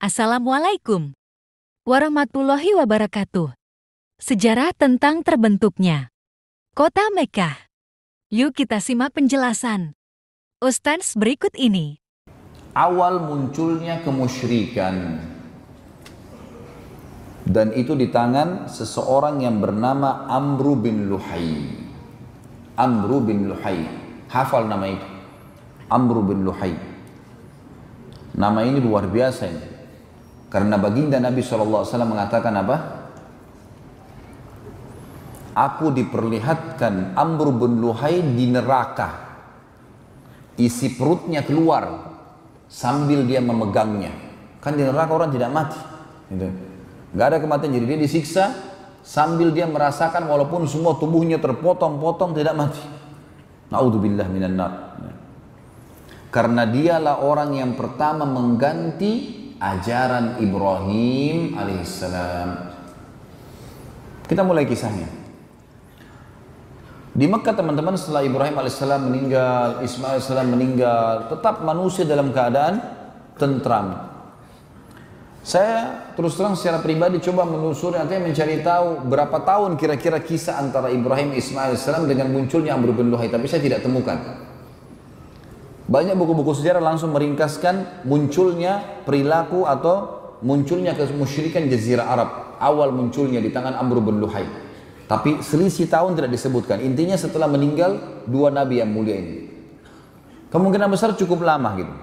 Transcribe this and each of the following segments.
Assalamualaikum warahmatullahi wabarakatuh. Sejarah tentang terbentuknya Kota Mekkah. Yuk kita simak penjelasan Ustaz berikut ini. Awal munculnya kemusyrikan, dan itu di tangan seseorang yang bernama Amru bin Luhai. Amru bin Luhai, hafal nama itu, Amru bin Luhai. Nama ini luar biasa ini, karena baginda Nabi SAW mengatakan apa? Aku diperlihatkan Amru bin Luhai di neraka, isi perutnya keluar sambil dia memegangnya. Kan di neraka orang tidak mati, gitu. Gak ada kematian, jadi dia disiksa sambil dia merasakan walaupun semua tubuhnya terpotong-potong tidak mati. Na'udzubillah minan nar. Karena dialah orang yang pertama mengganti ajaran Ibrahim alaihissalam. Kita mulai kisahnya. Di Mekah teman-teman, setelah Ibrahim alaihissalam meninggal, Ismail alaihissalam meninggal, tetap manusia dalam keadaan tentram. Saya terus terang secara pribadi coba menelusuri, artinya mencari tahu berapa tahun kira-kira kisah antara Ibrahim Ismail alaihissalam dengan munculnya Amru bin Luhai, tapi saya tidak temukan. Banyak buku-buku sejarah langsung meringkaskan munculnya perilaku atau munculnya kemusyrikan Jazirah Arab, awal munculnya di tangan Amru bin Luhai. Tapi selisih tahun tidak disebutkan. Intinya setelah meninggal dua nabi yang mulia ini. Kemungkinan besar cukup lama gitu.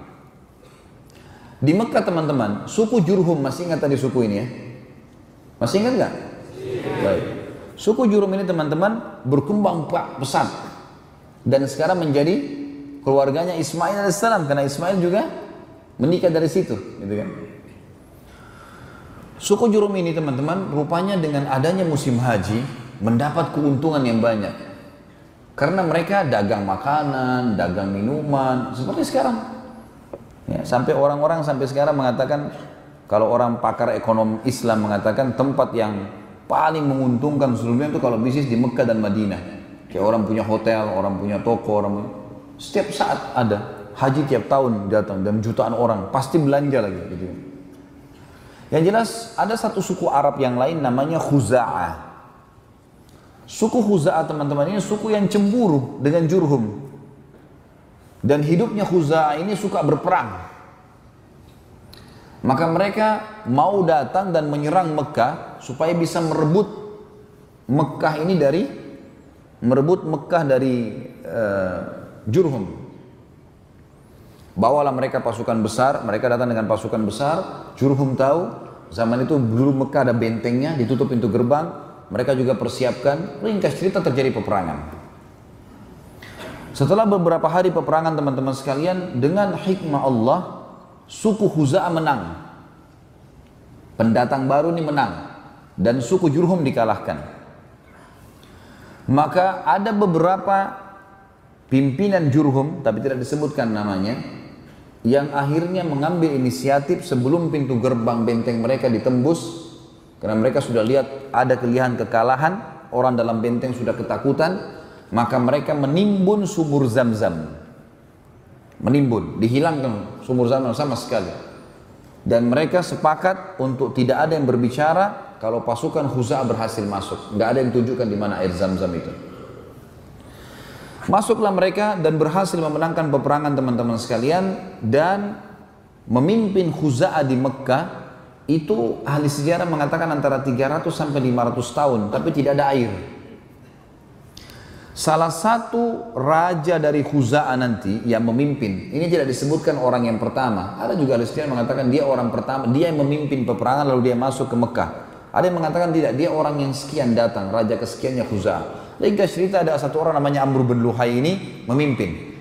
Di Mekah teman-teman, suku Jurhum, masih ingat tadi suku ini ya? Masih ingat nggak? Baik. Suku Jurhum ini teman-teman berkembang pesat dan sekarang menjadi keluarganya Ismail alaihissalam, karena Ismail juga menikah dari situ, gitu kan? Suku Jurhum ini teman-teman, rupanya dengan adanya musim haji mendapat keuntungan yang banyak, karena mereka dagang makanan, dagang minuman, seperti sekarang. Ya, sampai orang-orang sampai sekarang mengatakan, kalau orang pakar ekonomi Islam mengatakan tempat yang paling menguntungkan seluruhnya itu kalau bisnis di Mekah dan Madinah. Kayak orang punya hotel, orang punya toko, setiap saat ada haji, tiap tahun datang dan jutaan orang pasti belanja lagi gitu. Yang jelas ada satu suku Arab yang lain namanya Khuza'ah. Suku Khuza'ah teman-teman ini suku yang cemburu dengan Jurhum. Dan hidupnya Khuza'ah ini suka berperang. Maka mereka mau datang dan menyerang Mekah supaya bisa merebut Mekah ini dari Jurhum. Bawalah mereka pasukan besar, mereka datang dengan pasukan besar. Jurhum tahu, zaman itu dulu Mekah ada bentengnya, ditutup pintu gerbang. Mereka juga persiapkan, ringkas cerita terjadi peperangan. Setelah beberapa hari peperangan teman-teman sekalian, dengan hikmah Allah, suku Khuza'ah menang. Pendatang baru ini menang. Dan suku Jurhum dikalahkan. Maka ada beberapa pimpinan Jurhum, tapi tidak disebutkan namanya, yang akhirnya mengambil inisiatif sebelum pintu gerbang benteng mereka ditembus, karena mereka sudah lihat ada kekalahan, orang dalam benteng sudah ketakutan. Maka mereka menimbun sumur Zam-Zam. Menimbun, dihilangkan sumur Zam-Zam sama sekali. Dan mereka sepakat untuk tidak ada yang berbicara kalau pasukan Khuza'ah berhasil masuk. Nggak ada yang tunjukkan di mana air Zam-Zam itu. Masuklah mereka dan berhasil memenangkan peperangan teman-teman sekalian, dan memimpin Khuza'ah di Mekah itu ahli sejarah mengatakan antara 300 sampai 500 tahun, tapi tidak ada air. Salah satu raja dari Khuza'ah nanti yang memimpin, ini tidak disebutkan orang yang pertama. Ada juga ahli sejarah mengatakan dia orang pertama, dia yang memimpin peperangan lalu dia masuk ke Mekah. Ada yang mengatakan tidak, dia orang yang sekian datang, raja kesekiannya Khuza'ah. Ringkas cerita ada satu orang namanya Amru bin Luhai ini memimpin.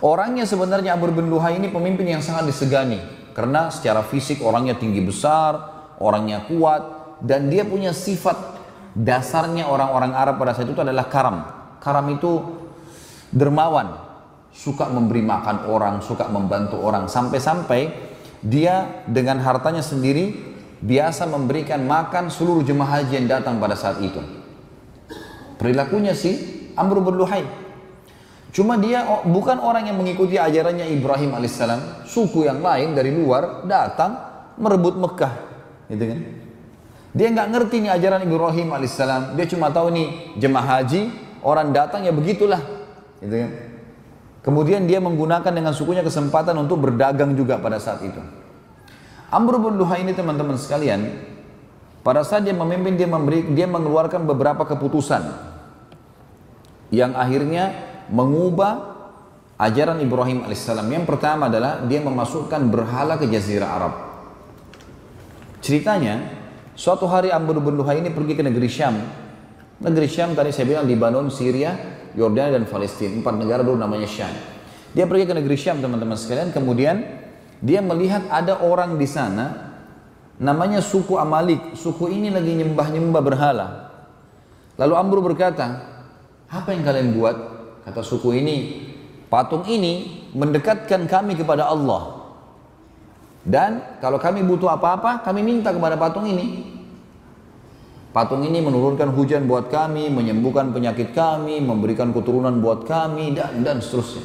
Orangnya sebenarnya Amru bin Luhai ini pemimpin yang sangat disegani, karena secara fisik orangnya tinggi besar, orangnya kuat, dan dia punya sifat. Dasarnya orang-orang Arab pada saat itu adalah karam. Karam itu dermawan, suka memberi makan orang, suka membantu orang. Sampai-sampai dia dengan hartanya sendiri biasa memberikan makan seluruh jemaah haji yang datang pada saat itu. Perilakunya si Amru bin Luhai. Cuma dia bukan orang yang mengikuti ajarannya Ibrahim alaihissalam. Suku yang lain dari luar datang merebut Mekah, gitu kan? Dia nggak ngerti nih ajaran Ibrahim alaihissalam. Dia cuma tahu nih jemaah haji, orang datang ya begitulah, gitu kan? Kemudian dia menggunakan dengan sukunya kesempatan untuk berdagang juga pada saat itu. Amr bin Luhai ini teman-teman sekalian, pada saat dia memimpin, dia mengeluarkan beberapa keputusan yang akhirnya mengubah ajaran Ibrahim alaihissalam. Yang pertama adalah dia memasukkan berhala ke Jazirah Arab. Ceritanya, suatu hari Amr bin Luhai ini pergi ke negeri Syam. Negeri Syam tadi saya bilang Lebanon, Syria, Yordania dan Palestina. 4 negara dulu namanya Syam. Dia pergi ke negeri Syam teman-teman sekalian. Kemudian dia melihat ada orang di sana namanya suku Amalik. Suku ini lagi nyembah-nyembah berhala. Lalu Amr berkata, apa yang kalian buat? Kata suku ini, patung ini mendekatkan kami kepada Allah. Dan kalau kami butuh apa-apa, kami minta kepada patung ini. Patung ini menurunkan hujan buat kami, menyembuhkan penyakit kami, memberikan keturunan buat kami, dan seterusnya.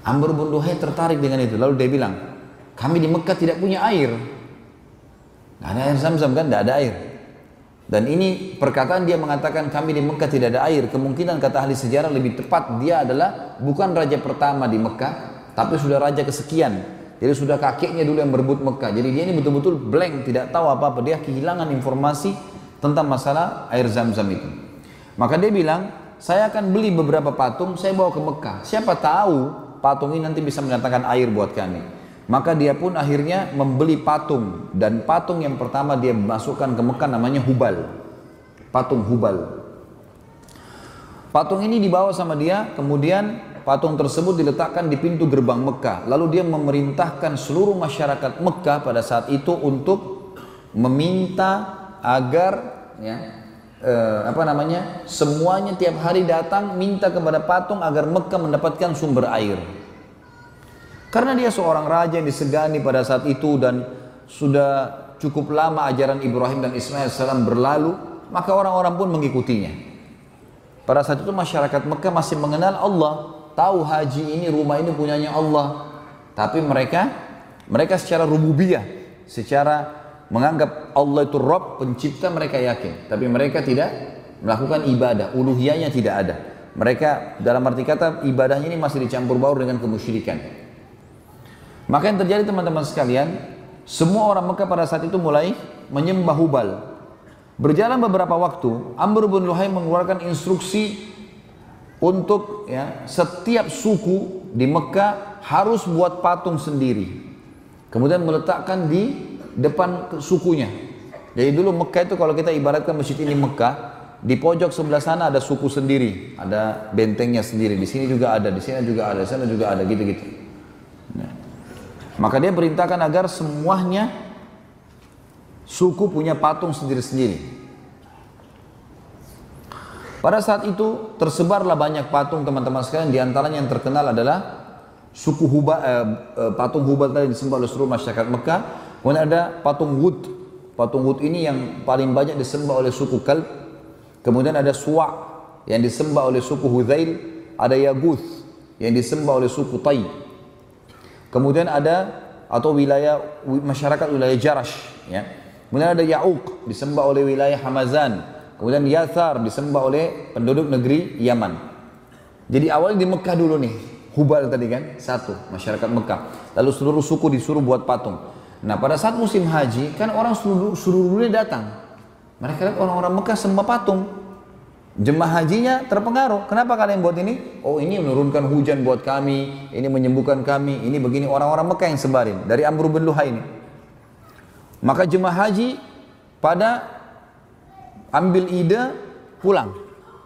Amr bin Luhai tertarik dengan itu. Lalu dia bilang, kami di Mekah tidak punya air. Nggak ada air Zam-Zam kan, tidak ada air. Dan ini perkataan dia mengatakan kami di Mekah tidak ada air. Kemungkinan kata ahli sejarah lebih tepat dia adalah bukan raja pertama di Mekah, tapi sudah raja kesekian. Jadi sudah kakeknya dulu yang berebut Mekah. Jadi dia ini betul-betul blank, tidak tahu apa-apa. Dia kehilangan informasi tentang masalah air Zam-Zam itu. Maka dia bilang, saya akan beli beberapa patung, saya bawa ke Mekah. Siapa tahu patung ini nanti bisa mendatangkan air buat kami. Maka dia pun akhirnya membeli patung. Dan patung yang pertama dia masukkan ke Mekah namanya Hubal. Patung Hubal. Patung ini dibawa sama dia, kemudian patung tersebut diletakkan di pintu gerbang Mekah. Lalu dia memerintahkan seluruh masyarakat Mekah pada saat itu untuk meminta agar semuanya tiap hari datang minta kepada patung agar Mekah mendapatkan sumber air. Karena dia seorang raja yang disegani pada saat itu dan sudah cukup lama ajaran Ibrahim dan Ismail salam berlalu, maka orang-orang pun mengikutinya. Pada saat itu masyarakat Mekah masih mengenal Allah, tahu haji ini, rumah ini punyanya Allah. Tapi mereka secara rububiyah, secara menganggap Allah itu Rabb, pencipta, mereka yakin. Tapi mereka tidak melakukan ibadah, uluhiyahnya tidak ada. Mereka dalam arti kata ibadahnya ini masih dicampur baur dengan kemusyrikan. Maka yang terjadi teman-teman sekalian, semua orang Mekah pada saat itu mulai menyembah Hubal. Berjalan beberapa waktu, Amr bin Luhai mengeluarkan instruksi untuk setiap suku di Mekah harus buat patung sendiri. Kemudian meletakkan di depan sukunya. Jadi dulu Mekah itu kalau kita ibaratkan masjid ini Mekah, di pojok sebelah sana ada suku sendiri, ada bentengnya sendiri. Di sini juga ada, di sini juga ada, di sana juga ada, gitu-gitu. Maka dia perintahkan agar semuanya suku punya patung sendiri-sendiri. Pada saat itu tersebarlah banyak patung teman-teman sekalian. Di antaranya yang terkenal adalah suku Hubal, patung Hubal tadi disembah oleh seluruh masyarakat Mekah. Kemudian ada patung Wud. Patung Wud ini yang paling banyak disembah oleh suku Kalb. Kemudian ada Suwa yang disembah oleh suku Hudzail. Ada Yaguth yang disembah oleh suku Tai. Kemudian ada masyarakat wilayah Jarash, Kemudian ada Ya'uq disembah oleh wilayah Hamazan. Kemudian Yathar disembah oleh penduduk negeri Yaman. Jadi awalnya di Mekah dulu nih, Hubal tadi kan, satu masyarakat Mekah. Lalu seluruh suku disuruh buat patung. Nah pada saat musim haji kan orang seluruh dunia datang. Mereka lihat orang-orang Mekah sembah patung. Jemaah hajinya terpengaruh. Kenapa kalian buat ini? Oh ini menurunkan hujan buat kami, ini menyembuhkan kami, ini begini. Orang-orang Mekah yang sebarin dari Amr bin Luhai ini. Maka jemaah haji pada ambil ide pulang,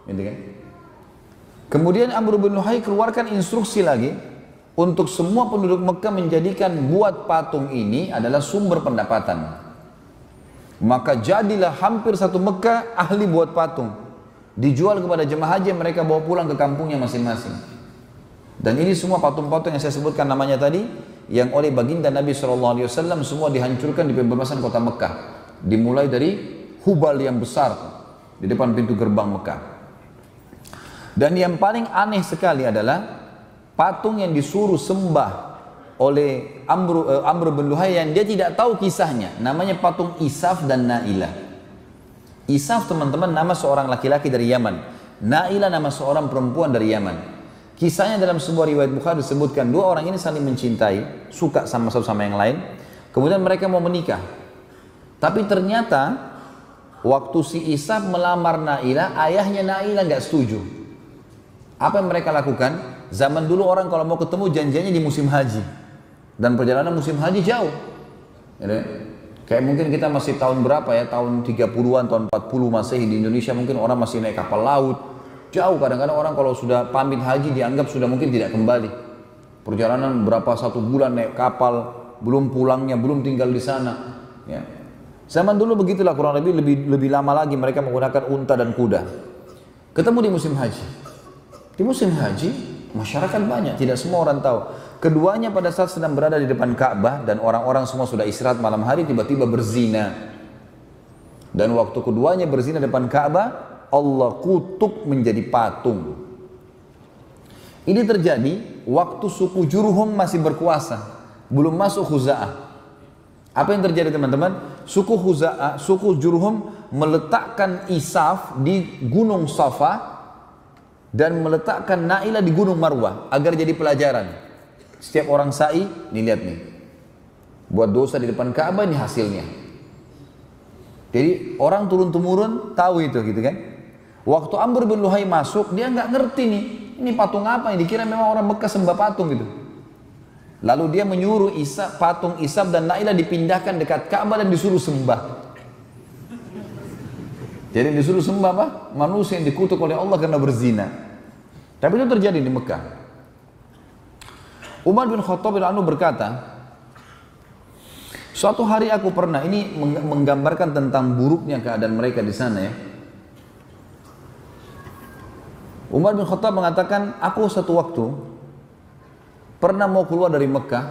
gitu kan? Kemudian Amr bin Luhai keluarkan instruksi lagi untuk semua penduduk Mekah menjadikan buat patung ini adalah sumber pendapatan. Maka jadilah hampir satu Mekah ahli buat patung. Dijual kepada jemaah haji yang mereka bawa pulang ke kampungnya masing-masing. Dan ini semua patung-patung yang saya sebutkan namanya tadi, yang oleh baginda Nabi SAW semua dihancurkan di pembebasan kota Mekah. Dimulai dari Hubal yang besar di depan pintu gerbang Mekah. Dan yang paling aneh sekali adalah patung yang disuruh sembah oleh Amr bin Luhai yang dia tidak tahu kisahnya. Namanya patung Isaf dan Nailah. Isaf teman-teman nama seorang laki-laki dari Yaman. Nailah nama seorang perempuan dari Yaman. Kisahnya dalam sebuah riwayat Bukhari disebutkan dua orang ini saling mencintai, suka sama satu sama yang lain. Kemudian mereka mau menikah. Tapi ternyata waktu si Isaf melamar Nailah, ayahnya Nailah nggak setuju. Apa yang mereka lakukan? Zaman dulu orang kalau mau ketemu janjiannya di musim haji. Dan perjalanan musim haji jauh. Kayak mungkin kita masih tahun berapa ya, tahun 30-an, tahun 40 Masehi di Indonesia mungkin orang masih naik kapal laut. Jauh, kadang-kadang orang kalau sudah pamit haji dianggap sudah mungkin tidak kembali. Perjalanan berapa, 1 bulan naik kapal, belum pulangnya, belum tinggal di sana. Ya. Zaman dulu begitulah kurang lebih lama lagi mereka menggunakan unta dan kuda. Ketemu di musim haji. Di musim haji, masyarakat banyak, tidak semua orang tahu. Keduanya pada saat sedang berada di depan Ka'bah dan orang-orang semua sudah istirahat malam hari, tiba-tiba berzina. Dan waktu keduanya berzina di depan Ka'bah, Allah kutuk menjadi patung. Ini terjadi waktu suku Jurhum masih berkuasa, belum masuk Khuza'ah. Apa yang terjadi teman-teman? Suku Jurhum meletakkan Isaf di Gunung Safa dan meletakkan Nailah di Gunung Marwah agar jadi pelajaran. Setiap orang sa'i, nih lihat nih, buat dosa di depan Ka'bah, ini hasilnya. Jadi orang turun-temurun tahu itu gitu kan. Waktu Amr bin Luhai masuk, dia nggak ngerti nih, ini patung apa ini, dikira memang orang Mekah sembah patung gitu. Lalu dia menyuruh patung Isaf dan Nailah dipindahkan dekat Ka'bah dan disuruh sembah. Jadi disuruh sembah apa? Manusia yang dikutuk oleh Allah karena berzina. Tapi itu terjadi di Mekah. Umar bin Khattab radhiyallahu anhu berkata, suatu hari aku pernah, ini menggambarkan tentang buruknya keadaan mereka di sana ya. Umar bin Khattab mengatakan, aku satu waktu pernah mau keluar dari Mekah,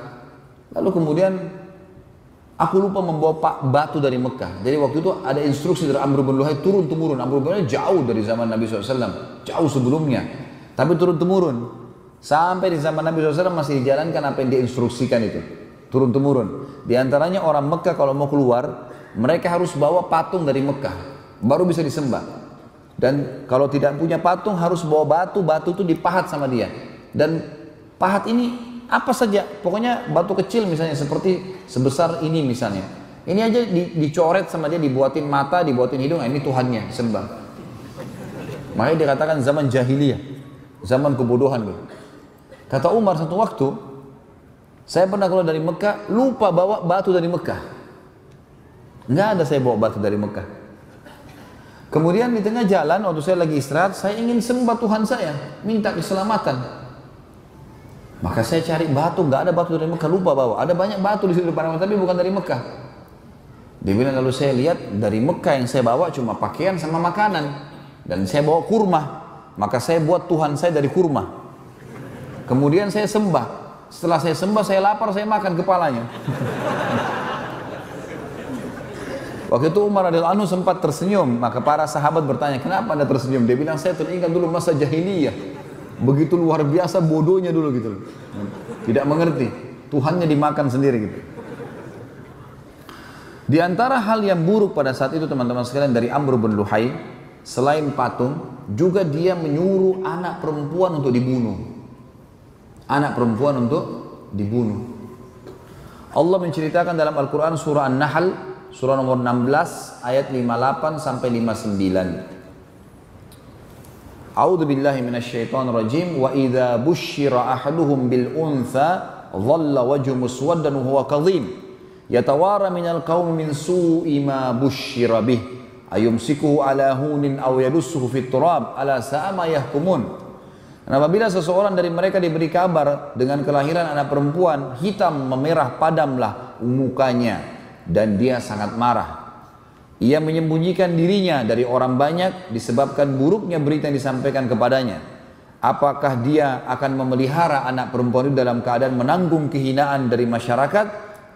lalu kemudian aku lupa membawa batu dari Mekah. Jadi waktu itu ada instruksi dari Amr bin Luhai turun-temurun. Amr bin Luhai jauh dari zaman Nabi SAW, jauh sebelumnya. Tapi turun-temurun. Sampai di zaman Nabi SAW masih dijalankan apa yang diinstruksikan itu. Turun-temurun. Di antaranya orang Mekah kalau mau keluar, mereka harus bawa patung dari Mekah. Baru bisa disembah. Dan kalau tidak punya patung harus bawa batu. Batu itu dipahat sama dia. Dan pahat ini apa saja, pokoknya batu kecil misalnya seperti sebesar ini misalnya. Ini aja dicoret sama dia, dibuatin mata, dibuatin hidung, ini Tuhannya, sembah. Makanya dikatakan zaman jahiliyah, zaman kebodohan. Kata Umar satu waktu, saya pernah keluar dari Mekah, lupa bawa batu dari Mekah. Nggak ada saya bawa batu dari Mekah. Kemudian di tengah jalan, waktu saya lagi istirahat, saya ingin sembah Tuhan saya, minta keselamatan. Maka saya cari batu, nggak ada batu dari Mekah, lupa bawa. Ada banyak batu di situ depan, tapi bukan dari Mekah. Dia bilang, lalu saya lihat dari Mekah yang saya bawa cuma pakaian sama makanan. Dan saya bawa kurma, maka saya buat Tuhan saya dari kurma. Kemudian saya sembah. Setelah saya sembah, saya lapar, saya makan kepalanya. Waktu itu Umar radhiyallahu anhu sempat tersenyum, maka para sahabat bertanya, kenapa anda tersenyum? Dia bilang, saya teringat dulu masa jahiliyah. Begitu luar biasa bodohnya dulu gitu. Tidak mengerti. Tuhannya dimakan sendiri gitu. Di antara hal yang buruk pada saat itu teman-teman sekalian dari Amr bin Luhai, selain patung, juga dia menyuruh anak perempuan untuk dibunuh. Anak perempuan untuk dibunuh. Allah menceritakan dalam Al-Quran surah An-Nahl, surah nomor 16, ayat 58 sampai 59. A'udzu billahi minasyaitonir rajim wa idza busyira ahaduhum bil untha dhalla wajhu muswaddan wa huwa kadhim yatawara minal qaumi min su'i ma busyira bih ayumsikuhu ala hunin aw yadussuhu fit turab ala sa'a ma yahkumun. Dan apabila seseorang dari mereka diberi kabar dengan kelahiran anak perempuan, hitam memerah padamlah mukanya dan dia sangat marah. Ia menyembunyikan dirinya dari orang banyak disebabkan buruknya berita yang disampaikan kepadanya. Apakah dia akan memelihara anak perempuan itu dalam keadaan menanggung kehinaan dari masyarakat,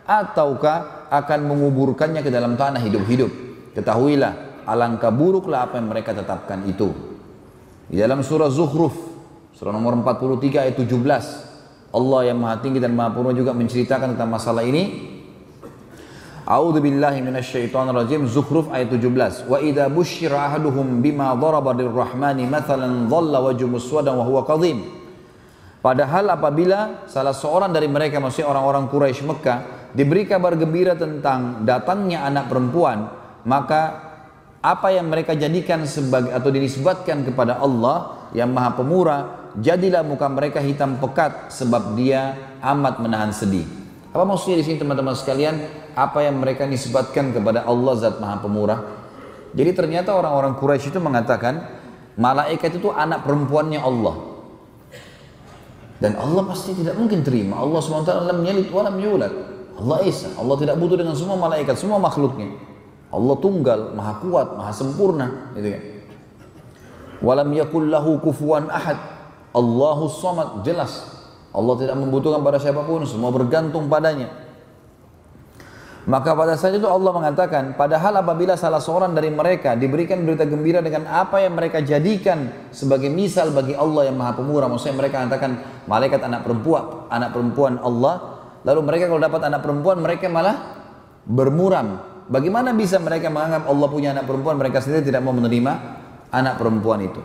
ataukah akan menguburkannya ke dalam tanah hidup-hidup? Ketahuilah, alangkah buruklah apa yang mereka tetapkan itu. Di dalam surah Zukhruf, surah nomor 43 ayat 17, Allah yang maha tinggi dan maha purba juga menceritakan tentang masalah ini. A'udzu billahi minasyaitonir rajim. Zukhruf ayat 17. Wa idza busyira ahaduhum bima daraba lirrahmani mathalan dhalla wajhuhu muswaddan wa huwa kadhim. Padahal apabila salah seorang dari mereka, maksudnya orang-orang Quraisy Mekah, diberi kabar gembira tentang datangnya anak perempuan, maka apa yang mereka jadikan sebagai atau dinisbatkan kepada Allah yang maha pemurah, jadilah muka mereka hitam pekat sebab dia amat menahan sedih. Apa maksudnya di sini teman-teman sekalian? Apa yang mereka nisbatkan kepada Allah Zat Maha Pemurah? Jadi ternyata orang-orang Quraisy itu mengatakan malaikat itu anak perempuannya Allah. Dan Allah pasti tidak mungkin terima. Allah SWT lam yalid wa lam yulad. Allah Esa. Allah tidak butuh dengan semua malaikat, semua makhluknya. Allah tunggal, maha kuat, maha sempurna, gitu kan. Walam yakul lahu kufuwan ahad. Allahus samad, jelas. Allah tidak membutuhkan pada siapapun, semua bergantung padanya. Maka pada saat itu Allah mengatakan, padahal apabila salah seorang dari mereka diberikan berita gembira dengan apa yang mereka jadikan sebagai misal bagi Allah yang maha pemurah, maksudnya mereka mengatakan malaikat anak perempuan Allah, lalu mereka kalau dapat anak perempuan mereka malah bermuram. Bagaimana bisa mereka menganggap Allah punya anak perempuan, mereka sendiri tidak mau menerima anak perempuan itu?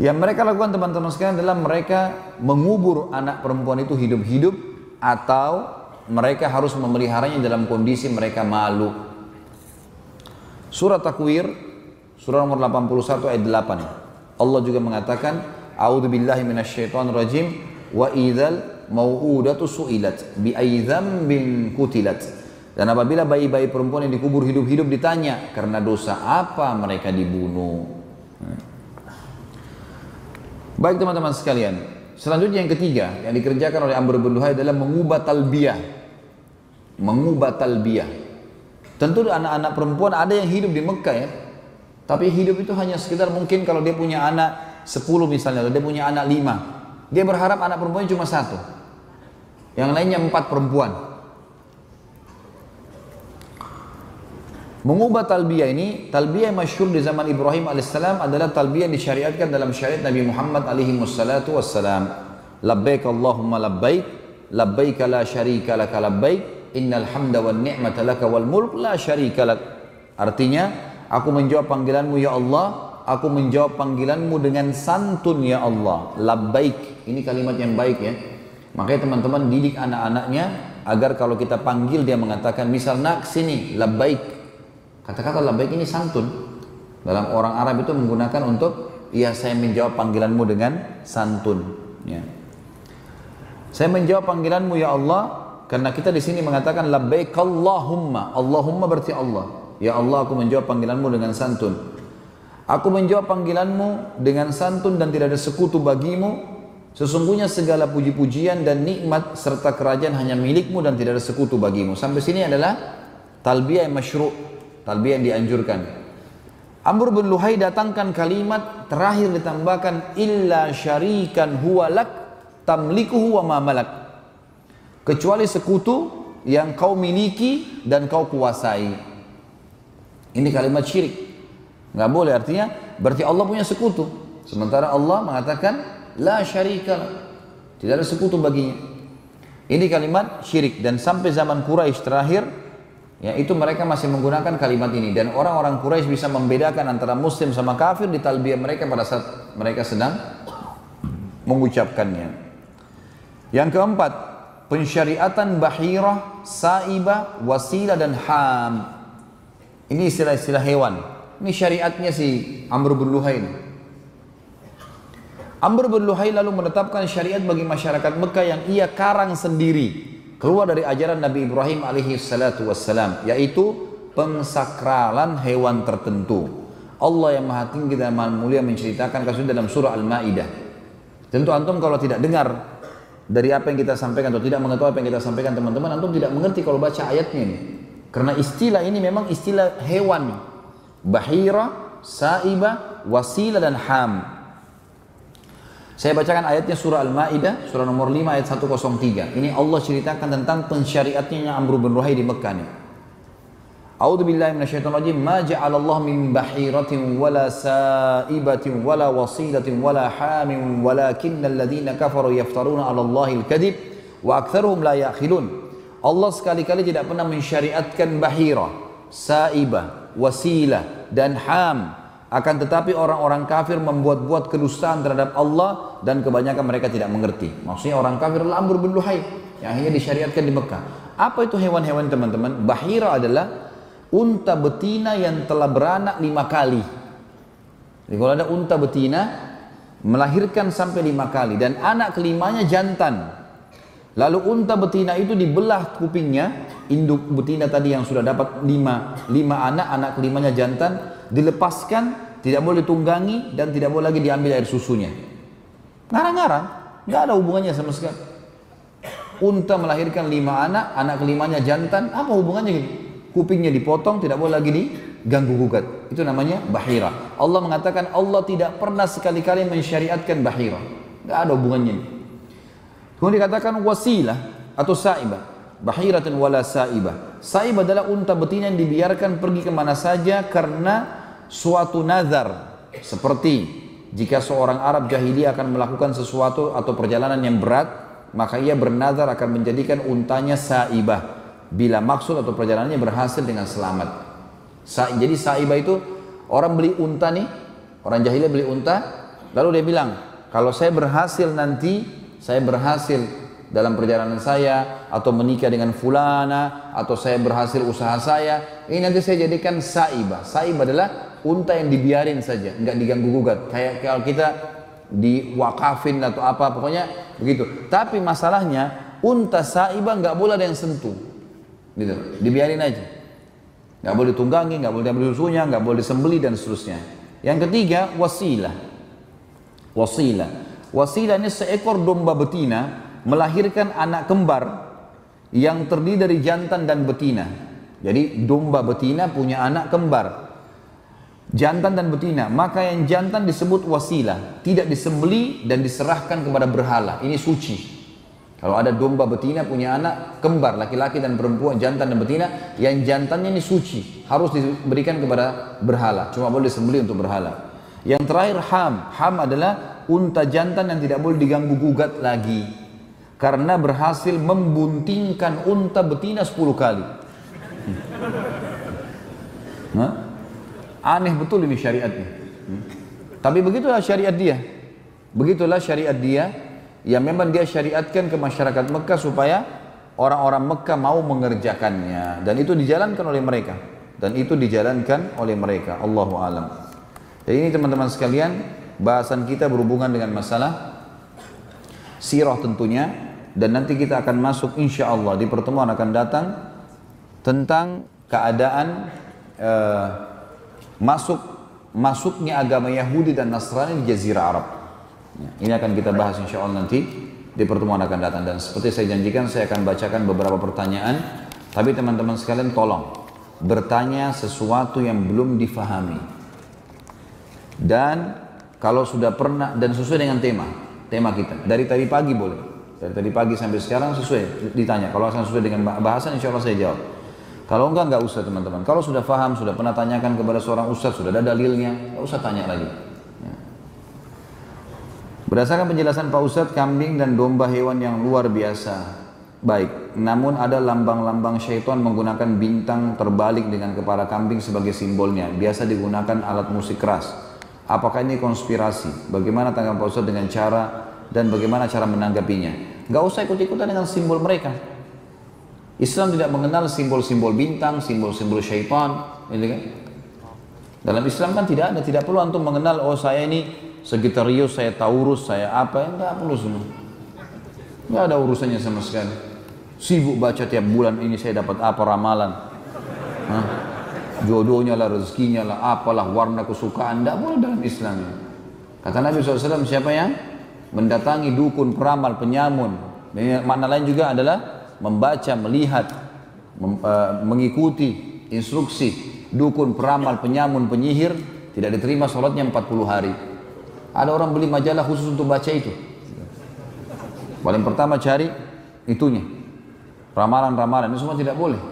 Yang mereka lakukan teman-teman sekalian adalah mereka mengubur anak perempuan itu hidup-hidup, atau mereka harus memeliharanya dalam kondisi mereka malu. Surah Takwir, surah nomor 81 ayat 8. Allah juga mengatakan, A'udzu billahi minasyaitonir rajim, wa idzal mau'udatu su'ilat bi ayyi dzambin qutilat. Dan apabila bayi-bayi perempuan yang dikubur hidup-hidup ditanya, karena dosa apa mereka dibunuh. Baik teman-teman sekalian, selanjutnya yang ketiga yang dikerjakan oleh Amr bin Luhai adalah mengubah talbiyah. Mengubah talbiyah. Tentu anak-anak perempuan ada yang hidup di Mekah ya, tapi hidup itu hanya sekitar mungkin kalau dia punya anak 10 misalnya, atau dia punya anak 5, dia berharap anak perempuannya cuma 1, yang lainnya 4 perempuan. Mengubah talbiyah ini, talbiyah yang masyhur di zaman Ibrahim alaihissalam adalah talbiyah yang disyariatkan dalam syariat Nabi Muhammad alaihi wassalatu wassalam. Labbaik Allahumma labbaik, labbaik la syarika laka labbaik, innal hamda wan ni'mata laka wal mulk la syarika lak. Artinya, aku menjawab panggilanmu ya Allah, aku menjawab panggilanmu dengan santun ya Allah. Labbaik, ini kalimat yang baik ya. Makanya teman-teman didik anak-anaknya agar kalau kita panggil dia mengatakan, misal nak sini, labbaik. Kata-kata labbaik ini santun. Dalam orang Arab itu menggunakan untuk, iya saya menjawab panggilanmu dengan santun. Ya. Saya menjawab panggilanmu ya Allah, karena kita di sini mengatakan labbaik Allahumma. Allahumma berarti Allah. Ya Allah, aku menjawab panggilanmu dengan santun. Aku menjawab panggilanmu dengan santun dan tidak ada sekutu bagimu. Sesungguhnya segala puji-pujian dan nikmat serta kerajaan hanya milikmu dan tidak ada sekutu bagimu. Sampai sini adalah talbiyah yang masyru'. Talbiyah yang dianjurkan. Amr bin Luhai datangkan kalimat terakhir ditambahkan illa syarikan huwa lak tamlikuhu wa ma malak. Kecuali sekutu yang kau miliki dan kau kuasai. Ini kalimat syirik. Nggak boleh, artinya berarti Allah punya sekutu. Sementara Allah mengatakan la syarika, tidak ada sekutu baginya. Ini kalimat syirik, dan sampai zaman Quraisy terakhir, ya itu mereka masih menggunakan kalimat ini, dan orang-orang Quraisy bisa membedakan antara muslim sama kafir di talbiyah mereka pada saat mereka sedang mengucapkannya. Yang keempat, pensyariatan bahirah, saibah, wasilah dan ham. Ini istilah-istilah hewan. Ini syariatnya si Amr bin Luhai. Amr bin Luhai lalu menetapkan syariat bagi masyarakat Mekah yang ia karang sendiri, keluar dari ajaran Nabi Ibrahim alaihi salatu wassalam, yaitu pengsakralan hewan tertentu. Allah yang maha tinggi dan maha mulia menceritakan kasus dalam surah Al-Ma'idah. Tentu antum kalau tidak dengar dari apa yang kita sampaikan atau tidak mengetahui apa yang kita sampaikan teman-teman, antum tidak mengerti kalau baca ayatnya ini. Karena istilah ini memang istilah hewan. Bahira, saibah, wasilah dan ham. Saya bacakan ayatnya surah Al-Ma'idah, surah nomor 5 ayat 103. Ini Allah ceritakan tentang pensyariatnya Amr bin Luhai di Mekah nih. A'udzu billahi minasyaitonir rajim. Ma ja'alallahu min bahiratin wala sa'ibatin wala wasilatin wala hamin walakinnal ladzina kafaru yaftaruna 'ala Allahil kadzib wa aktsaruhum la ya'qilun. Allah sekali-kali tidak pernah mensyariatkan bahira, sa'ibah, wasilah dan ham. Akan tetapi orang-orang kafir membuat-buat kedustaan terhadap Allah dan kebanyakan mereka tidak mengerti. Maksudnya orang kafir adalah Amr bin Luhai yang akhirnya disyariatkan di Mekah. Apa itu hewan-hewan teman-teman? Bahira adalah unta betina yang telah beranak 5 kali. Jadi kalau ada unta betina melahirkan sampai 5 kali dan anak kelimanya jantan. Lalu unta betina itu dibelah kupingnya, induk betina tadi yang sudah dapat 5 anak, anak kelimanya jantan, dilepaskan, tidak boleh ditunggangi dan tidak boleh lagi diambil air susunya. Ngarang-ngarang, nggak ada hubungannya sama sekali. Unta melahirkan 5 anak, anak kelimanya jantan, apa hubungannya gitu? Kupingnya dipotong, tidak boleh lagi diganggu gugat. Itu namanya bahira. Allah mengatakan Allah tidak pernah sekali-kali mensyariatkan bahira. Nggak ada hubungannya. Kemudian dikatakan wasilah atau sa'ibah. Bahiratin wala sa'ibah. Sa'ibah adalah unta betina yang dibiarkan pergi kemana saja karena suatu nazar. Seperti jika seorang Arab jahiliyah akan melakukan sesuatu atau perjalanan yang berat, maka ia bernazar akan menjadikan untanya sa'ibah bila maksud atau perjalanannya berhasil dengan selamat. Jadi sa'ibah itu orang beli unta nih, orang jahiliyah beli unta, lalu dia bilang, kalau saya berhasil nanti, saya berhasil dalam perjalanan saya, atau menikah dengan fulana, atau saya berhasil usaha saya, ini nanti saya jadikan sa'ibah. Sa'ibah adalah unta yang dibiarin saja, nggak diganggu gugat. Kayak kalau kita diwakafin atau apa, pokoknya begitu. Tapi masalahnya, unta sa'ibah nggak boleh ada yang sentuh, gitu. Dibiarin aja, nggak boleh ditunggangi, nggak boleh diambil susunya, nggak boleh disembeli dan seterusnya. Yang ketiga, wasilah. Wasilah ini seekor domba betina melahirkan anak kembar yang terdiri dari jantan dan betina. Jadi domba betina punya anak kembar, jantan dan betina. Maka yang jantan disebut wasilah, tidak disembeli dan diserahkan kepada berhala. Ini suci. Kalau ada domba betina punya anak kembar, laki-laki dan perempuan, jantan dan betina, yang jantannya ini suci, harus diberikan kepada berhala, cuma boleh disembeli untuk berhala. Yang terakhir ham adalah unta jantan yang tidak boleh diganggu gugat lagi karena berhasil membuntingkan unta betina 10 kali. Aneh betul ini syariatnya. Tapi begitulah syariat dia. Begitulah syariat dia yang memang dia syariatkan ke masyarakat Mekah supaya orang-orang Mekah mau mengerjakannya, dan itu dijalankan oleh mereka. Allahu a'lam. Jadi ini teman-teman sekalian, bahasan kita berhubungan dengan masalah sirah tentunya, dan nanti kita akan masuk insya Allah di pertemuan akan datang tentang keadaan masuknya agama Yahudi dan Nasrani di Jazirah Arab. Ini akan kita bahas insya Allah nanti di pertemuan akan datang, dan seperti saya janjikan saya akan bacakan beberapa pertanyaan, tapi teman-teman sekalian tolong bertanya sesuatu yang belum difahami. Dan kalau sudah pernah, dan sesuai dengan tema kita, dari tadi pagi boleh, dari tadi pagi sampai sekarang sesuai ditanya. Kalau sesuai dengan bahasan insya Allah saya jawab. Kalau enggak usah teman-teman. Kalau sudah paham, sudah pernah tanyakan kepada seorang ustadz, sudah ada dalilnya, enggak usah tanya lagi. Berdasarkan penjelasan Pak Ustadz, kambing dan domba hewan yang luar biasa baik, namun ada lambang-lambang syaitan menggunakan bintang terbalik dengan kepala kambing sebagai simbolnya, biasa digunakan alat musik keras. Apakah ini konspirasi? Bagaimana tanggapan Pak Ustadz dengan cara dan bagaimana cara menanggapinya? Gak usah ikut-ikutan dengan simbol mereka. Islam tidak mengenal simbol-simbol bintang, simbol-simbol syaitan, gitu kan? Dalam Islam kan tidak ada, tidak perlu antum mengenal, oh saya ini Sagittarius, saya Taurus, saya apa, enggak perlu semua. Enggak ada urusannya sama sekali. Sibuk baca tiap bulan ini saya dapat apa ramalan. Jodohnya lah, rezekinya lah, apalah, warna kesukaan, enggak boleh dalam Islam. Kata Nabi SAW, siapa yang mendatangi dukun, peramal, penyamun, makna lain juga adalah membaca, melihat, mengikuti instruksi dukun, peramal, penyamun, penyihir, tidak diterima sholatnya 40 hari. Ada orang beli majalah khusus untuk baca itu. Paling pertama cari itunya, ramalan-ramalan, ini semua tidak boleh.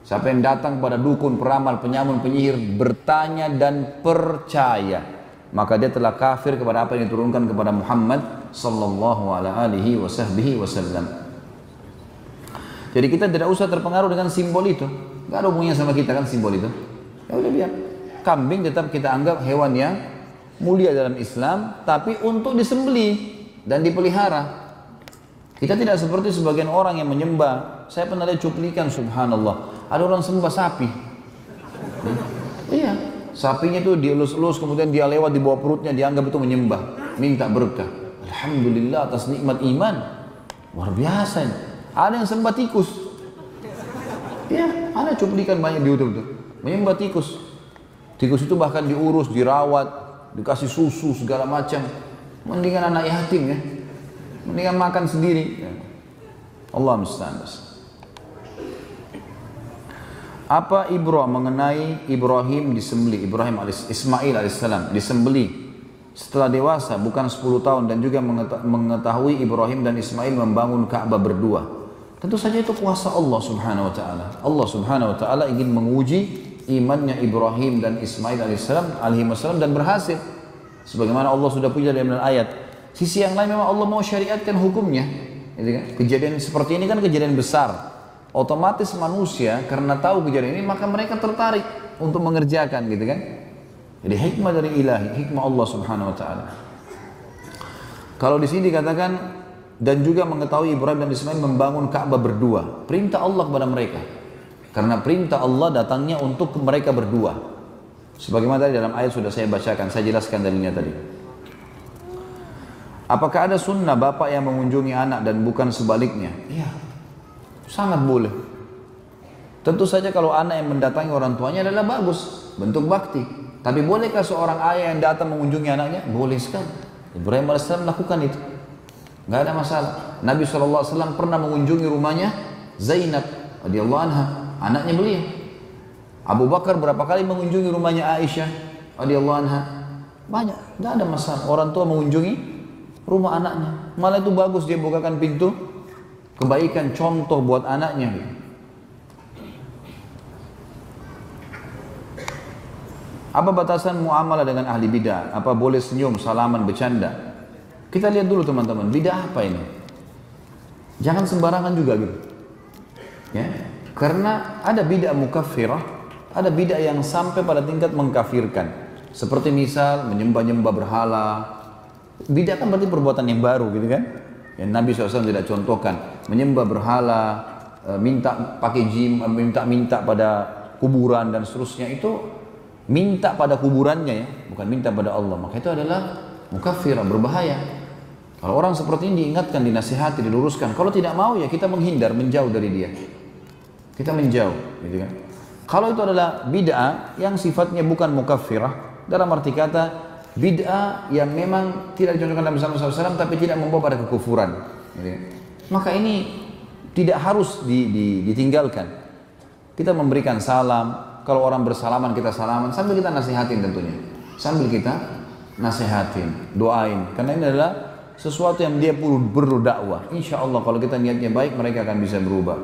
Siapa yang datang kepada dukun, peramal, penyamun, penyihir, bertanya dan percaya, maka dia telah kafir kepada apa yang diturunkan kepada Muhammad sallallahu alaihi wasallam. Jadi kita tidak usah terpengaruh dengan simbol itu. Gak ada hubungannya sama kita kan simbol itu. Ya udah biar. Kambing tetap kita anggap hewan yang mulia dalam Islam, tapi untuk disembelih dan dipelihara. Kita tidak seperti sebagian orang yang menyembah. Saya pernah lihat cuplikan, subhanallah, ada orang sembah sapi. Iya, sapinya itu dielus-elus, kemudian dia lewat di bawah perutnya, dianggap itu menyembah, minta berkah. Alhamdulillah atas nikmat iman. Luar biasa ini. Ada yang sembah tikus. Iya, ada cuplikan banyak di YouTube itu. Menyembah tikus. Tikus itu bahkan diurus, dirawat, dikasih susu segala macam. Mendingan anak yatim ya. Mendingan makan sendiri. Allah musta'an. Apa ibrah mengenai Ibrahim disembelih, Ismail alaihissalam disembelih setelah dewasa bukan 10 tahun dan juga mengetahui Ibrahim dan Ismail membangun Ka'bah berdua. Tentu saja itu kuasa Allah subhanahu wa ta'ala. Allah subhanahu wa ta'ala ingin menguji imannya Ibrahim dan Ismail alaihissalam dan berhasil. Sebagaimana Allah sudah punya dalam ayat. Sisi yang lain memang Allah mau syariatkan hukumnya. Kejadian seperti ini kan kejadian besar. Otomatis manusia karena tahu kejadian ini maka mereka tertarik untuk mengerjakan gitu kan. Jadi hikmah dari ilahi, hikmah Allah subhanahu wa ta'ala. Kalau di sini dikatakan dan juga mengetahui Ibrahim dan Ismail membangun Ka'bah berdua. Perintah Allah kepada mereka. Karena perintah Allah datangnya untuk mereka berdua. Sebagaimana tadi dalam ayat sudah saya bacakan, saya jelaskan dalilnya tadi. Apakah ada sunnah bapak yang mengunjungi anak dan bukan sebaliknya? Iya, sangat boleh. Tentu saja kalau anak yang mendatangi orang tuanya adalah bagus, bentuk bakti. Tapi bolehkah seorang ayah yang datang mengunjungi anaknya? Boleh sekali. Ibrahim AS melakukan itu. Nggak ada masalah. Nabi SAW pernah mengunjungi rumahnya Zainab radhiyallahu anha, anaknya beliau. Abu Bakar berapa kali mengunjungi rumahnya Aisyah radhiyallahu anha. Banyak, nggak ada masalah. Orang tua mengunjungi rumah anaknya. Malah itu bagus, dia bukakan pintu kebaikan, contoh buat anaknya. Apa batasan muamalah dengan ahli bidah? Apa boleh senyum, salaman, bercanda? Kita lihat dulu teman-teman, bidah apa ini? Jangan sembarangan juga gitu. Ya, karena ada bidah mukaffirah, ada bidah yang sampai pada tingkat mengkafirkan. Seperti misal menyembah-nyembah berhala. Bidah kan berarti perbuatan yang baru gitu kan? Yang Nabi SAW tidak contohkan. Menyembah berhala, minta pakai jin, minta pada kuburan dan seterusnya, itu minta pada kuburannya ya, bukan minta pada Allah. Maka itu adalah mukaffirah, berbahaya. Kalau orang seperti ini diingatkan, dinasihati, diluruskan. Kalau tidak mau ya kita menghindar, menjauh dari dia. Kita menjauh, gitu kan. Kalau itu adalah bid'ah yang sifatnya bukan mukaffirah, dalam arti kata bid'ah yang memang tidak dicontohkan dalam Muhammad SAW tapi tidak membawa pada kekufuran, gitu kan. Maka ini tidak harus ditinggalkan. Kita memberikan salam. Kalau orang bersalaman kita salaman sambil kita nasihatin tentunya. Sambil kita nasihatin, doain. Karena ini adalah sesuatu yang dia perlu dakwah. Insya Allah kalau kita niatnya baik mereka akan bisa berubah.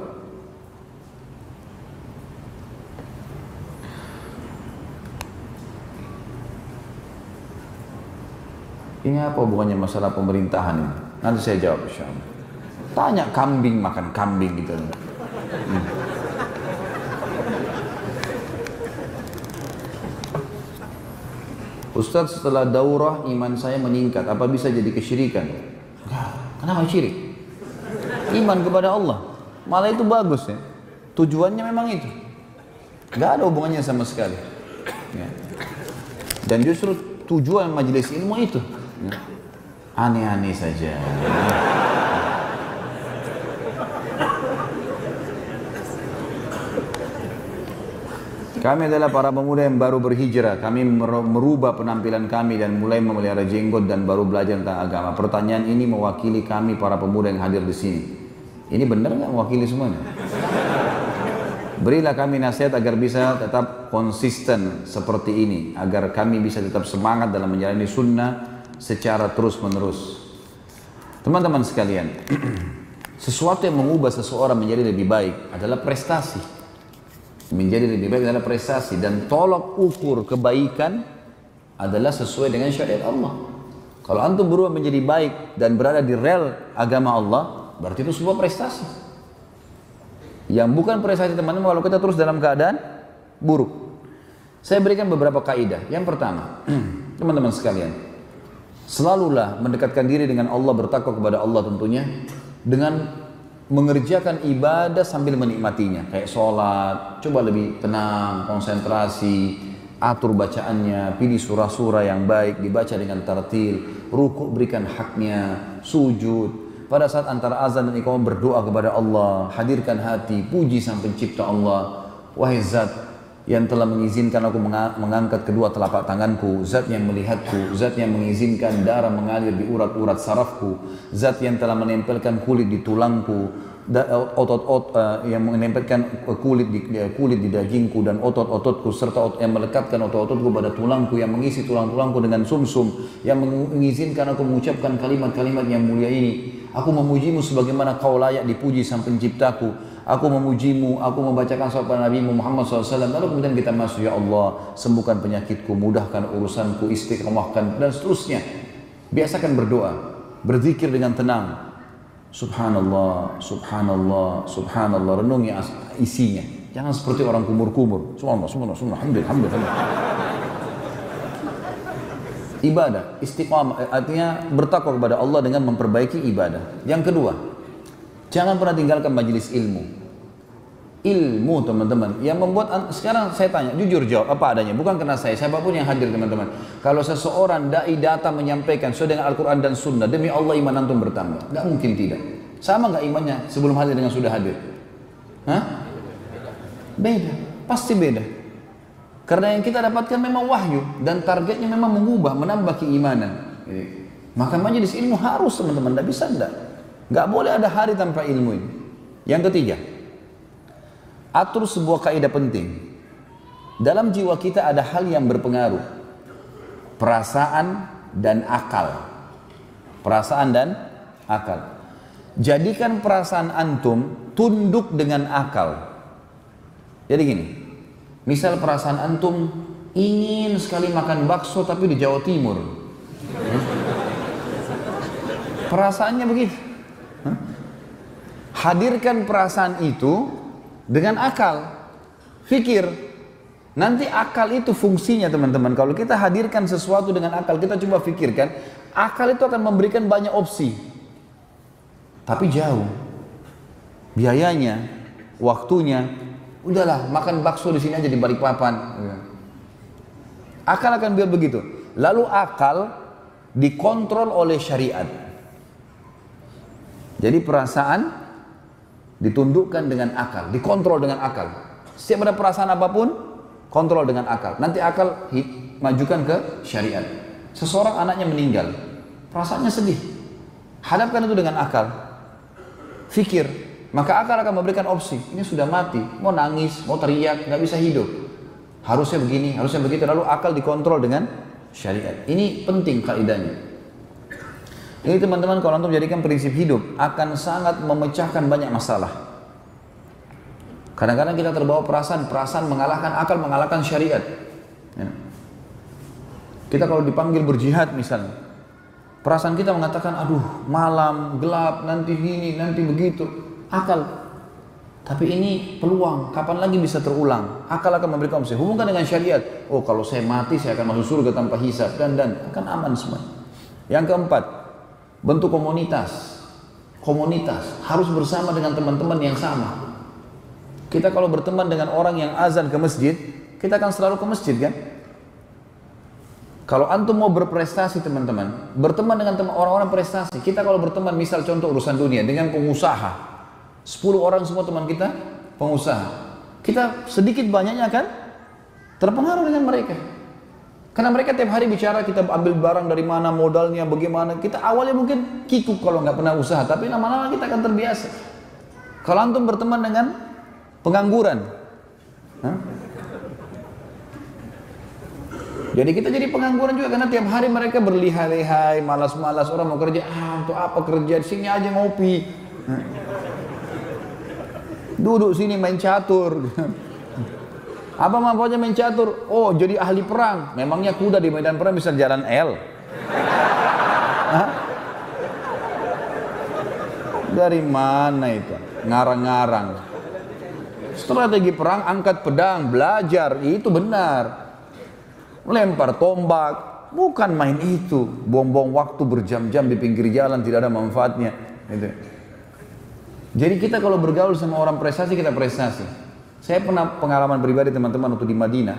Ini apa hubungannya masalah pemerintahan ini? Nanti saya jawab insya Allah. Tanya kambing makan kambing gitu. Ustadz, setelah daurah iman saya meningkat, apa bisa jadi kesyirikan? Kenapa syirik? Iman kepada Allah, malah itu bagus ya. Tujuannya memang itu, gak ada hubungannya sama sekali ya. Dan justru tujuan majelis ilmu itu ya. Aneh-aneh saja. Kami adalah para pemuda yang baru berhijrah. Kami merubah penampilan kami dan mulai memelihara jenggot dan baru belajar tentang agama. Pertanyaan ini mewakili kami para pemuda yang hadir di sini. Ini benar nggak mewakili semuanya? Berilah kami nasihat agar bisa tetap konsisten seperti ini, agar kami bisa tetap semangat dalam menjalani sunnah secara terus menerus. Teman-teman sekalian, sesuatu yang mengubah seseorang menjadi lebih baik adalah prestasi. Menjadi lebih baik adalah prestasi, dan tolak ukur kebaikan adalah sesuai dengan syariat Allah. Kalau antum berubah menjadi baik dan berada di rel agama Allah, berarti itu sebuah prestasi. Yang bukan prestasi teman-teman kalau kita terus dalam keadaan buruk. Saya berikan beberapa kaidah. Yang pertama, teman-teman sekalian, selalulah mendekatkan diri dengan Allah, bertakwa kepada Allah tentunya, dengan mengerjakan ibadah sambil menikmatinya, kayak sholat, coba lebih tenang, konsentrasi, atur bacaannya, pilih surah-surah yang baik, dibaca dengan tartil, rukuk berikan haknya, sujud, pada saat antara azan dan iqamah berdoa kepada Allah, hadirkan hati, puji sang pencipta Allah, wahai zat yang telah mengizinkan aku mengangkat kedua telapak tanganku, zat yang melihatku, zat yang mengizinkan darah mengalir di urat-urat sarafku, zat yang telah menempelkan kulit di tulangku, yang menempelkan kulit di dagingku dan otot-ototku, serta yang melekatkan otot-ototku pada tulangku, yang mengisi tulang-tulangku dengan sumsum, yang mengizinkan aku mengucapkan kalimat-kalimat yang mulia ini. Aku memujimu sebagaimana kau layak dipuji sang penciptaku. Aku memujimu, aku membacakan salawat pada Nabi Muhammad SAW. Lalu kemudian kita masuk, ya Allah, sembuhkan penyakitku, mudahkan urusanku, istiqomahkan, dan seterusnya. Biasakan berdoa, berzikir dengan tenang. Subhanallah, subhanallah, subhanallah. Renungi isinya. Jangan seperti orang kumur-kumur. Subhanallah, subhanallah, subhanallah, alhamdulillah. Ibadah, istiqamah, artinya bertakwa kepada Allah dengan memperbaiki ibadah. Yang kedua, jangan pernah tinggalkan majelis ilmu. Ilmu teman-teman yang membuat, sekarang saya tanya, jujur jawab apa adanya, bukan karena saya, siapapun yang hadir teman-teman. Kalau seseorang dai datang menyampaikan sesuai dengan Al-Quran dan Sunnah, demi Allah iman antum bertambah. Nggak mungkin tidak. Sama nggak imannya sebelum hadir dengan sudah hadir? Hah? Beda, pasti beda. Karena yang kita dapatkan memang wahyu dan targetnya memang mengubah, menambah keimanan. Maka majelis ilmu harus teman-teman, tidak bisa tidak. Nggak boleh ada hari tanpa ilmu ini. Yang ketiga, atur sebuah kaidah penting. Dalam jiwa kita ada hal yang berpengaruh. Perasaan dan akal. Perasaan dan akal. Jadikan perasaan antum tunduk dengan akal. Jadi gini, misal perasaan antum ingin sekali makan bakso tapi di Jawa Timur. Perasaannya begitu. Hadirkan perasaan itu dengan akal, fikir. Nanti akal itu fungsinya teman-teman. Kalau kita hadirkan sesuatu dengan akal, kita coba fikirkan, akal itu akan memberikan banyak opsi. Tapi jauh. Biayanya, waktunya, udahlah makan bakso di sini aja di Balikpapan. Akal akan biar begitu. Lalu akal dikontrol oleh syariat. Jadi perasaan ditundukkan dengan akal, dikontrol dengan akal. Setiap ada perasaan apapun, kontrol dengan akal. Nanti akal majukan ke syariat. Seseorang anaknya meninggal, perasaannya sedih. Hadapkan itu dengan akal. Fikir, maka akal akan memberikan opsi. Ini sudah mati, mau nangis, mau teriak, nggak bisa hidup. Harusnya begini, harusnya begitu. Lalu akal dikontrol dengan syariat. Ini penting kaidahnya. Ini teman-teman kalau antum jadikan prinsip hidup akan sangat memecahkan banyak masalah. Kadang-kadang kita terbawa perasaan mengalahkan akal, mengalahkan syariat. Ya. Kita kalau dipanggil berjihad misalnya, perasaan kita mengatakan, aduh malam, gelap, nanti gini, nanti begitu. Akal. Tapi ini peluang, kapan lagi bisa terulang? Akal akan memberikan opsi. Hubungkan dengan syariat. Oh kalau saya mati saya akan masuk surga tanpa hisab dan akan aman semua. Yang keempat, bentuk komunitas. Komunitas harus bersama dengan teman-teman yang sama. Kita kalau berteman dengan orang yang azan ke masjid, kita akan selalu ke masjid kan? Kalau antum mau berprestasi teman-teman, berteman dengan orang-orang prestasi. Kita kalau berteman misal contoh urusan dunia dengan pengusaha, 10 orang semua teman kita pengusaha, kita sedikit banyaknya kan terpengaruh dengan mereka. Karena mereka tiap hari bicara, kita ambil barang dari mana, modalnya bagaimana. Kita awalnya mungkin kikuk kalau nggak pernah usaha, tapi lama-lama kita akan terbiasa. Kalau antum berteman dengan pengangguran, jadi kita jadi pengangguran juga karena tiap hari mereka berlihai-lihai, malas-malas, orang mau kerja, untuk apa kerja, sini aja ngopi. Duduk sini main catur. Apa manfaatnya main catur? Oh, jadi ahli perang. Memangnya kuda di medan perang bisa jalan L? Hah? Dari mana itu? Ngarang-ngarang. Strategi perang, angkat pedang, belajar, itu benar. Melempar tombak, bukan main itu. Buang-buang waktu berjam-jam di pinggir jalan, tidak ada manfaatnya. Gitu. Jadi kita kalau bergaul sama orang prestasi, kita prestasi. Saya pernah pengalaman pribadi teman-teman waktu di Madinah.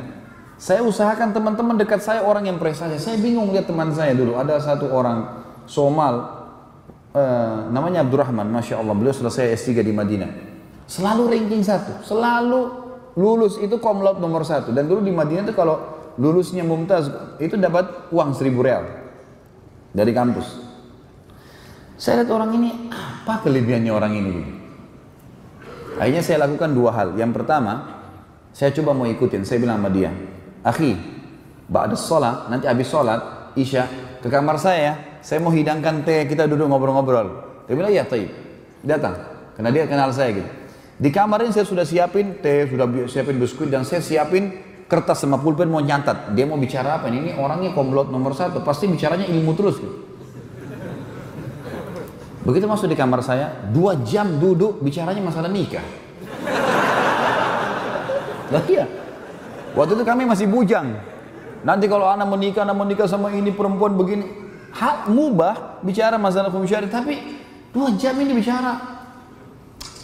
Saya usahakan teman-teman dekat saya orang yang prestasi. Saya bingung lihat teman saya dulu. Ada satu orang Somal, namanya Abdurrahman, Masya Allah. Beliau selesai S3 di Madinah. Selalu ranking 1, selalu lulus itu cum laude nomor 1. Dan dulu di Madinah itu kalau lulusnya mumtaz, itu dapat uang 1.000 real dari kampus. Saya lihat orang ini, apa kelebihannya orang ini? Akhirnya saya lakukan 2 hal. Yang pertama, saya coba mau ikutin. Saya bilang sama dia, akhi, ba'da sholat, nanti habis sholat, isya, ke kamar saya mau hidangkan teh, kita duduk ngobrol-ngobrol. Dia bilang, ya taib, datang, karena dia kenal saya gitu. Di kamar ini saya sudah siapin teh, sudah siapin biskuit, dan saya siapin kertas sama pulpen mau nyatat. Dia mau bicara apa ini orangnya komplot nomor 1, pasti bicaranya ilmu terus gitu. Begitu masuk di kamar saya, 2 jam duduk bicaranya masalah nikah. Lah iya, waktu itu kami masih bujang. Nanti kalau anak menikah sama ini perempuan begini, hak mubah bicara masalah hukum syariat, tapi 2 jam ini bicara.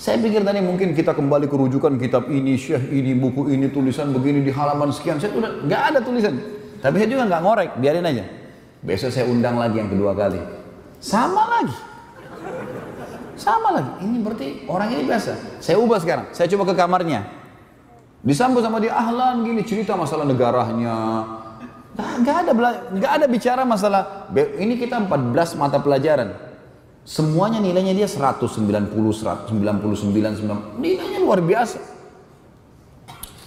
Saya pikir tadi mungkin kita kembali ke rujukan kitab ini, syekh ini, buku ini, tulisan begini di halaman sekian. Saya udah nggak ada tulisan, tapi saya juga nggak ngorek, biarin aja. Besok saya undang lagi yang kedua kali, sama lagi. Ini berarti orang ini biasa. Saya ubah sekarang, saya coba ke kamarnya, disambut sama dia, ahlan gini, cerita masalah negaranya. Nggak ada bicara masalah. Ini kita 14 mata pelajaran. Semuanya nilainya dia 190, 199, 90. Nilainya luar biasa.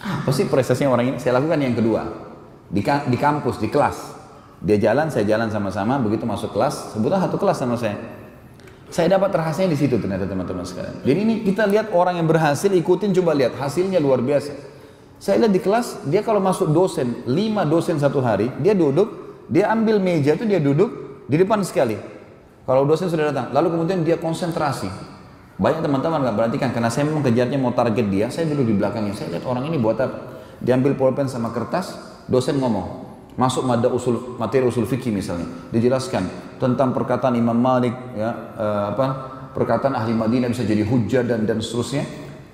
Apa sih prestasinya orang ini? Saya lakukan yang kedua. Di kampus, di kelas. Dia jalan, saya jalan sama-sama. Begitu masuk kelas, sebutlah satu kelas sama saya. Saya dapat rahasianya di situ ternyata teman-teman sekalian. Jadi ini kita lihat orang yang berhasil, ikutin, coba lihat. Hasilnya luar biasa. Saya lihat di kelas, dia kalau masuk dosen, 5 dosen satu hari, dia duduk, dia ambil meja itu, dia duduk di depan sekali. Kalau dosen sudah datang, lalu kemudian dia konsentrasi. Banyak teman-teman nggak perhatikan, karena saya memang kejarnya mau target dia, saya duduk di belakangnya. Saya lihat orang ini buat apa? Diambil pulpen sama kertas, dosen ngomong. Masuk materi usul fikih misalnya, dijelaskan tentang perkataan Imam Malik, ya, perkataan ahli Madinah bisa jadi hujjah dan seterusnya.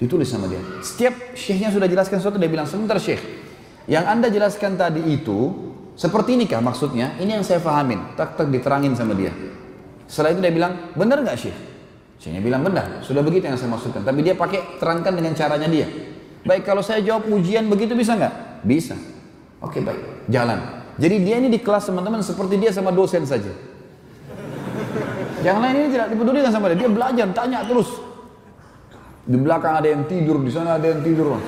Ditulis sama dia. Setiap syekhnya sudah jelaskan sesuatu, dia bilang, sebentar syekh, yang anda jelaskan tadi itu seperti ini kah maksudnya? Ini yang saya fahamin. Tak diterangin sama dia. Setelah itu dia bilang, benar nggak syekh? Syekhnya bilang benar, sudah begitu yang saya maksudkan. Tapi dia pakai terangkan dengan caranya dia. Baik, kalau saya jawab ujian begitu bisa nggak? Bisa. Oke, baik, jalan. Jadi dia ini di kelas teman-teman seperti dia sama dosen saja. Yang lain ini tidak dipedulikan sama dia. Dia belajar, tanya terus. Di belakang ada yang tidur, di sana ada yang tidur.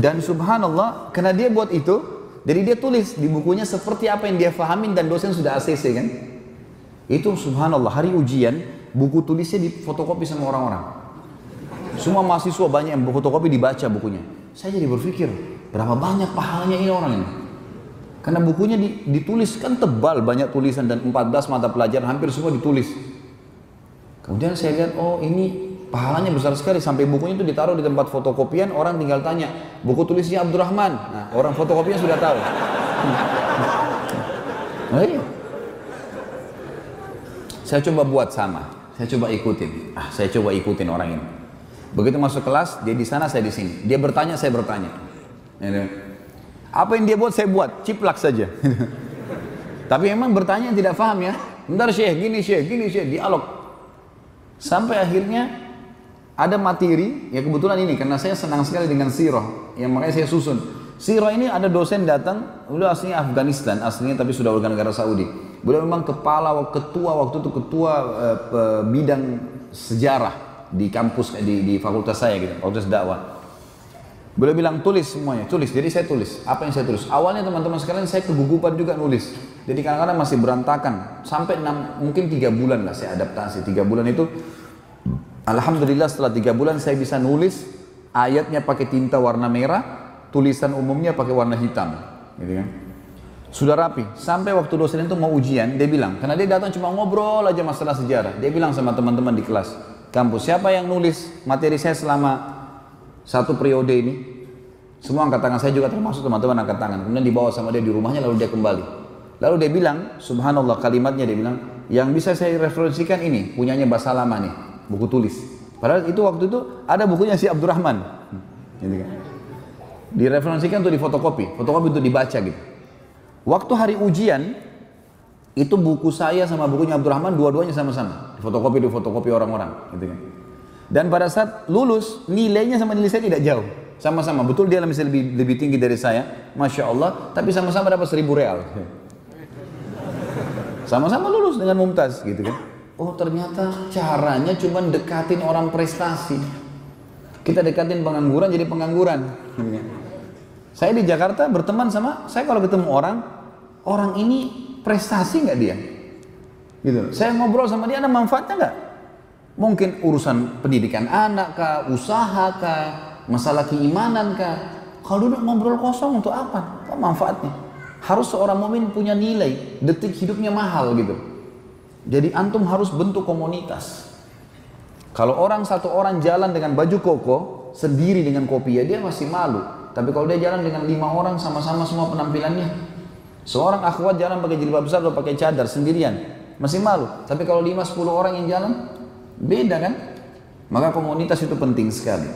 Dan subhanallah, karena dia buat itu, jadi dia tulis di bukunya seperti apa yang dia fahamin, dan dosen sudah ACC kan. Itu subhanallah, hari ujian, buku tulisnya difotokopi sama orang-orang. Semua mahasiswa banyak yang fotokopi, dibaca bukunya. Saya jadi berpikir, berapa banyak pahalanya ini orang ini. Karena bukunya ditulis kan tebal, banyak tulisan, dan 14 mata pelajaran hampir semua ditulis. Kemudian saya lihat, oh ini pahalanya besar sekali, sampai bukunya itu ditaruh di tempat fotokopian, orang tinggal tanya, buku tulisnya Abdurrahman. Nah, orang fotokopian sudah tahu. Oh iya. Saya coba buat sama, saya coba ikutin. Saya coba ikutin orang ini. Begitu masuk kelas, dia di sana, saya di sini. Dia bertanya, saya bertanya. Apa yang dia buat, saya buat, ciplak saja. Tapi memang bertanya tidak paham ya. Bentar syekh, gini syekh, dialog. Sampai akhirnya ada materi, ya kebetulan ini, karena saya senang sekali dengan sirah, yang makanya saya susun. Sirah ini ada dosen datang, beliau aslinya Afghanistan, aslinya tapi sudah warga negara Saudi. Beliau memang ketua waktu itu ketua bidang sejarah di kampus, di fakultas saya gitu, fakultas dakwah. Beliau bilang tulis semuanya, tulis. Jadi saya tulis, apa yang saya tulis. Awalnya teman-teman sekalian saya kegugupan juga nulis. Jadi kadang-kadang masih berantakan. Sampai mungkin 3 bulan lah saya adaptasi. 3 bulan itu, alhamdulillah setelah 3 bulan saya bisa nulis ayatnya pakai tinta warna merah, tulisan umumnya pakai warna hitam, gitu kan. Sudah rapi, sampai waktu dosen itu mau ujian, dia bilang, karena dia datang cuma ngobrol aja masalah sejarah, dia bilang sama teman-teman di kelas, kampus, siapa yang nulis materi saya selama satu periode ini? Semua angkat tangan, saya juga termasuk teman-teman angkat tangan. Kemudian dibawa sama dia di rumahnya, lalu dia kembali. Lalu dia bilang, subhanallah kalimatnya dia bilang, yang bisa saya referensikan ini, punyanya Basalamah nih, buku tulis. Padahal itu waktu itu ada bukunya si Abdurrahman. Gitu kan. Direferensikan untuk fotokopi itu dibaca gitu. Waktu hari ujian, itu buku saya sama bukunya Abdurrahman, dua-duanya sama-sama. Di fotokopi orang-orang. Gitu kan. Dan pada saat lulus, nilainya sama nilai saya tidak jauh. Sama-sama, betul dia masih lebih tinggi dari saya, Masya Allah, tapi sama-sama dapat 1.000 real. Sama-sama lulus dengan mumtaz, gitu kan. Oh ternyata caranya cuma dekatin orang prestasi. Kita dekatin pengangguran jadi pengangguran. Gitu kan. Saya di Jakarta berteman sama, saya kalau ketemu orang ini prestasi nggak dia? Gitu. Saya ngobrol sama dia, ada manfaatnya nggak? Mungkin urusan pendidikan anak kah, usaha kah, masalah keimanan kah? Kalau duduk ngobrol kosong untuk apa? Apa manfaatnya? Harus seorang mukmin punya nilai, detik hidupnya mahal gitu. Jadi antum harus bentuk komunitas. Kalau satu orang jalan dengan baju koko sendiri dengan kopiah, dia masih malu. Tapi kalau dia jalan dengan 5 orang sama-sama semua penampilannya, seorang akhwat jalan pakai jilbab besar atau pakai cadar sendirian, masih malu. Tapi kalau 5-10 orang yang jalan, beda kan? Maka komunitas itu penting sekali.